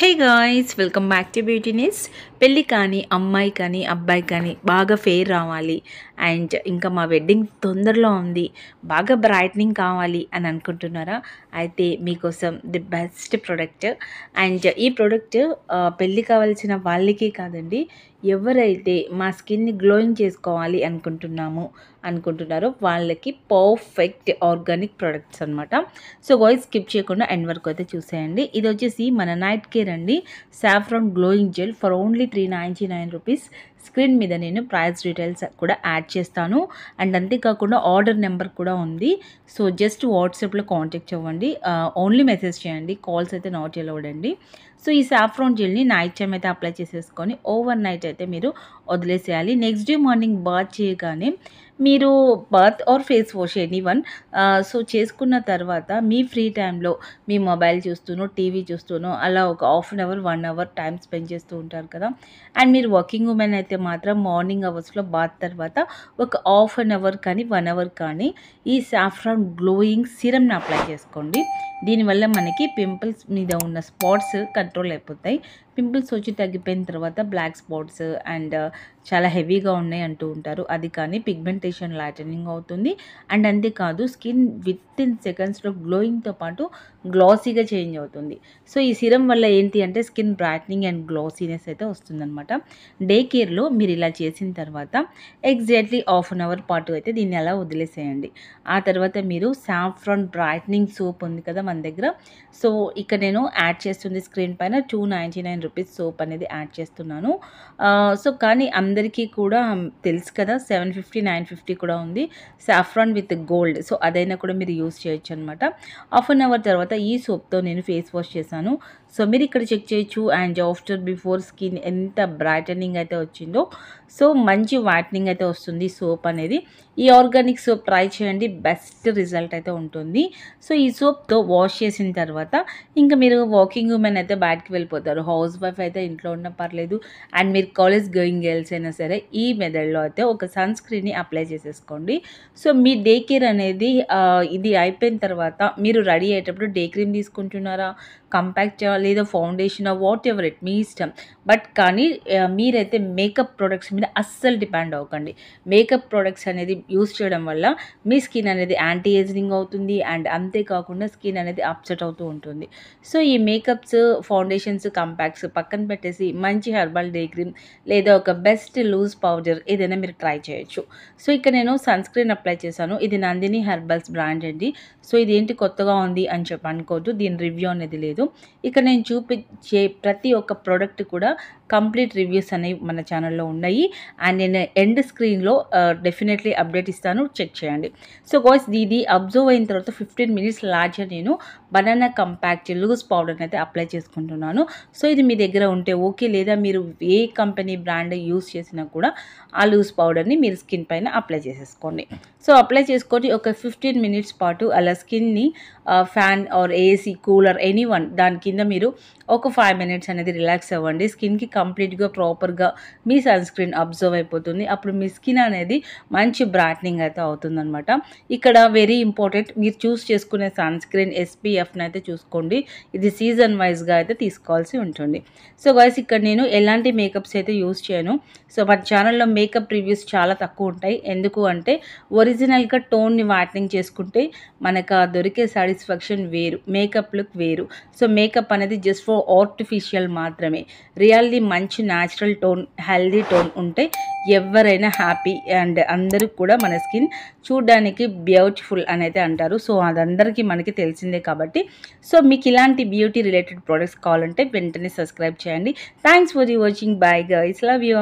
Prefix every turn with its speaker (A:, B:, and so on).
A: Hey guys, welcome back to బ్యూటీనిస్. పెళ్ళి కానీ అమ్మాయి కానీ అబ్బాయి కానీ బాగా ఫెయిర్ రావాలి అండ్ ఇంకా మా వెడ్డింగ్ తొందరలో ఉంది, బాగా బ్రైట్నింగ్ కావాలి అని అనుకుంటున్నారా? అయితే మీకోసం ది బెస్ట్ ప్రోడక్ట్. అండ్ ఈ ప్రోడక్ట్ పెళ్ళి కావాల్సిన వాళ్ళకి కాదండి, ఎవరైతే మా స్కిన్ని గ్లోయింగ్ చేసుకోవాలి అనుకుంటున్నారో వాళ్ళకి పర్ఫెక్ట్ ఆర్గానిక్ ప్రొడక్ట్స్ అనమాట. సో గాయ్స్, స్కిప్ చేయకుండా ఎండ్ వరకు అయితే చూసేయండి. ఇది వచ్చేసి మన నైట్ కేర్ అండి, saffron glowing gel for only 399 rupees. Screen మీద నేను ప్రైస్ డీటెయిల్స్ కూడా యాడ్ చేస్తాను. అండ్ అంతేకాకుండా ఆర్డర్ నెంబర్ కూడా ఉంది. సో జస్ట్ వాట్సాప్లో కాంటాక్ట్ అవ్వండి, ఓన్లీ మెసేజ్ చేయండి, కాల్స్ అయితే నాట్ అలౌడ్ అండి. సో ఈ సాఫ్రాన్ జెల్ని నైట్ టైం అయితే అప్లై చేసేసుకొని ఓవర్ నైట్ అయితే మీరు వదిలేసేయాలి. నెక్స్ట్ డే మార్నింగ్ బాత్ చేయగానే మీరు bath or face wash anyone so చేసుకున్న తర్వాత మీ ఫ్రీ టైంలో మీ మొబైల్ చూస్తూనో టీవీ చూస్తూనో అలా ఒక half an hour 1 hour time spend చేస్తూ ఉంటారు కదా. అండ్ మీరు వర్కింగ్ ఉమెన్ అయితే మాత్రం మార్నింగ్ అవర్స్లో బాత్ తర్వాత ఒక హాఫ్ అన్ అవర్ కానీ 1 అవర్ కానీ ఈ సాఫ్రాన్ గ్లోయింగ్ సిరమ్ని అప్లై చేసుకోండి. దీనివల్ల మనకి పింపుల్స్ మీద ఉన్న స్పాట్స్ కంట్రోల్ అయిపోతాయి. పింపుల్స్ వచ్చి తగ్గిపోయిన తర్వాత బ్లాక్ స్పాట్స్ అండ్ చాలా హెవీగా ఉన్నాయి అంటూ ఉంటారు, అది కానీ పిగ్మెంటేషన్ లైటనింగ్ అవుతుంది. అండ్ అంతేకాదు స్కిన్ విత్ ఇన్ సెకండ్స్లో గ్లోయింగ్తో పాటు గ్లాసీగా చేంజ్ అవుతుంది. సో ఈ సిరం వల్ల ఏంటి అంటే స్కిన్ బ్రైట్నింగ్ అండ్ గ్లాసీనెస్ అయితే వస్తుందన్నమాట. డే కేర్లో మీరు ఇలా చేసిన తర్వాత ఎగ్జాక్ట్లీ హాఫ్ అన్ అవర్ పాటు అయితే దీన్ని అలా వదిలేసేయండి. ఆ తర్వాత మీరు సాఫ్రాన్ బ్రైట్నింగ్ సోప్ ఉంది కదా మన దగ్గర, సో ఇక్కడ నేను యాడ్ చేస్తుంది స్క్రీన్ పైన 299 రూపీస్ సోప్ అనేది యాడ్ చేస్తున్నాను. సో కానీ అందరికీ కూడా తెలుసు కదా 750 950 కూడా ఉంది సాఫ్రాన్ విత్ గోల్డ్, సో అదైనా కూడా మీరు యూస్ చేయొచ్చు అనమాట. హాఫ్ అన్ అవర్ తర్వాత ఈ సోప్తో నేను ఫేస్ వాష్ చేశాను. సో మీరు ఇక్కడ చెక్ చేయొచ్చు అండ్ ఆఫ్టర్ బిఫోర్ స్కిన్ ఎంత బ్రైటనింగ్ అయితే వచ్చిందో, సో మంచి వైట్నింగ్ అయితే వస్తుంది సోప్ అనేది. ఈ ఆర్గానిక్ సోప్ ట్రై చేయండి, బెస్ట్ రిజల్ట్ అయితే ఉంటుంది. సో ఈ సోప్తో వాష్ చేసిన తర్వాత ఇంకా మీరు వాకింగ్ ఉమెన్ అయితే బయటకు వెళ్ళిపోతారు, హౌస్ వైఫ్ అయితే ఇంట్లో ఉన్న పర్లేదు, అండ్ మీరు కాలేజ్ గోయింగ్ గర్ల్స్ అయినా సరే ఈ మెథడ్లో అయితే ఒక సన్ స్క్రీన్ని అప్లై చేసేసుకోండి. సో మీ డే కేర్ అనేది ఇది అయిపోయిన తర్వాత మీరు రెడీ అయ్యేటప్పుడు డే క్రీమ్ తీసుకుంటున్నారా, కంపాక్ట్ లేదా ఫౌండేషన్ వాట్ ఎవర్ ఇట్ మీ ఇష్టం. బట్ కానీ మీరైతే మేకప్ ప్రొడక్ట్స్ మీద అస్సలు డిపెండ్ అవ్వకండి. మేకప్ ప్రొడక్ట్స్ అనేది యూస్ చేయడం వల్ల మీ స్కిన్ అనేది యాంటీ ఏజింగ్ అవుతుంది అండ్ అంతేకాకుండా స్కిన్ అనేది అప్సెట్ అవుతూ ఉంటుంది. సో ఈ మేకప్స్, ఫౌండేషన్స్, కంపాక్ట్స్ పక్కన పెట్టేసి మంచి హెర్బల్ డే క్రీమ్ లేదా ఒక బెస్ట్ లూజ్ పౌడర్ ఏదైనా మీరు ట్రై చేయొచ్చు. సో ఇక్కడ నేను సన్ స్క్రీన్ అప్లై చేశాను, ఇది నందిని హెర్బల్స్ బ్రాండ్ అండి. సో ఇదేంటి కొత్తగా ఉంది అని చెప్పి అనుకోవద్దు, దీని రివ్యూ అనేది లేదు. ఇక్కడ నేను చూపించే ప్రతి ఒక్క ప్రోడక్ట్ కూడా కంప్లీట్ రివ్యూస్ అనేవి మన ఛానల్లో ఉన్నాయి అండ్ నేను ఎండ్ స్క్రీన్లో డెఫినెట్లీ అప్డేట్ ఇస్తాను, చెక్ చేయండి. సో గాయ్స్, ఇది అబ్జర్వ్ అయిన తర్వాత 15 మినిట్స్ లార్జర్ నేను బనానా కంపాక్ట్ లూజ్ పౌడర్ని అయితే అప్లై చేసుకుంటున్నాను. సో ఇది మీ దగ్గర ఉంటే ఓకే, లేదా మీరు ఏ కంపెనీ బ్రాండ్ యూస్ చేసినా కూడా ఆ లూజ్ పౌడర్ని మీరు స్కిన్ పైన అప్లై చేసేసుకోండి. సో అప్లై చేసుకొని ఒక 15 మినిట్స్ పాటు అలా స్కిన్ని fan or AC cooler anyone దాని కింద మీరు ఒక 5 మినిట్స్ అనేది రిలాక్స్ అవ్వండి. స్కిన్కి కంప్లీట్గా ప్రాపర్గా మీ సన్ స్క్రీన్ అబ్జర్వ్ అయిపోతుంది. అప్పుడు మీ స్కిన్ అనేది మంచి బ్రైట్నింగ్ అయితే అవుతుందన్నమాట. ఇక్కడ వెరీ ఇంపార్టెంట్, మీరు చూస్ చేసుకునే సన్ స్క్రీన్ SPFని అయితే చూసుకోండి, ఇది సీజన్ వైజ్గా అయితే తీసుకోవాల్సి ఉంటుంది. సో గైస్, ఇక్కడ నేను ఎలాంటి మేకప్స్ అయితే యూస్ చేయను. సో మన ఛానల్లో మేకప్ రివ్యూస్ చాలా తక్కువ ఉంటాయి, ఎందుకు అంటే ఒరిజినల్గా టోన్ని వైట్నింగ్ చేసుకుంటే మనకు దొరికే సాటిస్ఫాక్షన్ వేరు, మేకప్ లుక్ వేరు. సో మేకప్ అనేది జస్ట్ ఫర్ ఆర్టిఫిషియల్ మాత్రమే. రియల్లీ మంచి న్యాచురల్ టోన్, హెల్దీ టోన్ ఉంటే ఎవరైనా హ్యాపీ అండ్ అందరూ కూడా మన స్కిన్ చూడడానికి బ్యూటిఫుల్ అని అయితే అంటారు. సో అదందరికీ మనకి తెలిసిందే కాబట్టి, సో మీకు ఇలాంటి బ్యూటీ రిలేటెడ్ ప్రోడక్ట్స్ కావాలంటే వెంటనే సబ్స్క్రైబ్ చేయండి. Thanks for watching, bye guys, love you.